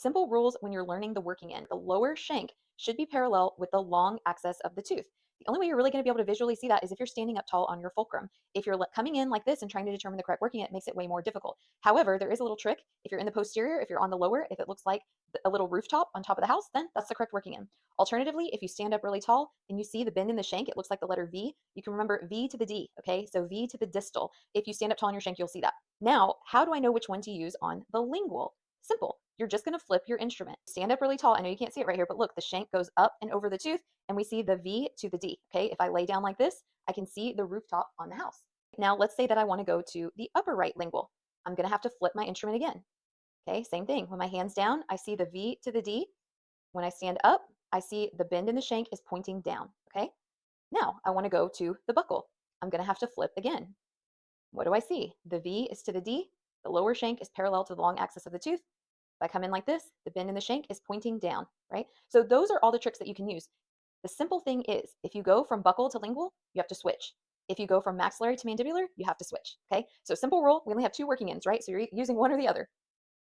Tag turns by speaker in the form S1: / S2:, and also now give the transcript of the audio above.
S1: Simple rules when you're learning the working end. The lower shank should be parallel with the long axis of the tooth. The only way you're really going to be able to visually see that is if you're standing up tall on your fulcrum. If you're coming in like this and trying to determine the correct working end, it makes it way more difficult. However, there is a little trick. If you're in the posterior, if you're on the lower, if it looks like a little rooftop on top of the house, then that's the correct working end. Alternatively, if you stand up really tall and you see the bend in the shank, it looks like the letter V, you can remember V to the D, okay? So V to the distal. If you stand up tall on your shank, you'll see that. Now, how do I know which one to use on the lingual? Simple. You're just going to flip your instrument. Stand up really tall. I know you can't see it right here, but look, the shank goes up and over the tooth, and we see the V to the D. Okay, if I lay down like this, I can see the rooftop on the house. Now, let's say that I want to go to the upper right lingual. I'm going to have to flip my instrument again. Okay, same thing. When my hand's down, I see the V to the D. When I stand up, I see the bend in the shank is pointing down. Okay, now I want to go to the buccal. I'm going to have to flip again. What do I see? The V is to the D. The lower shank is parallel to the long axis of the tooth. If I come in like this, the bend in the shank is pointing down, right? So those are all the tricks that you can use. The simple thing is, if you go from buccal to lingual, you have to switch. If you go from maxillary to mandibular, you have to switch, okay? So simple rule, we only have two working ends, right? So you're using one or the other.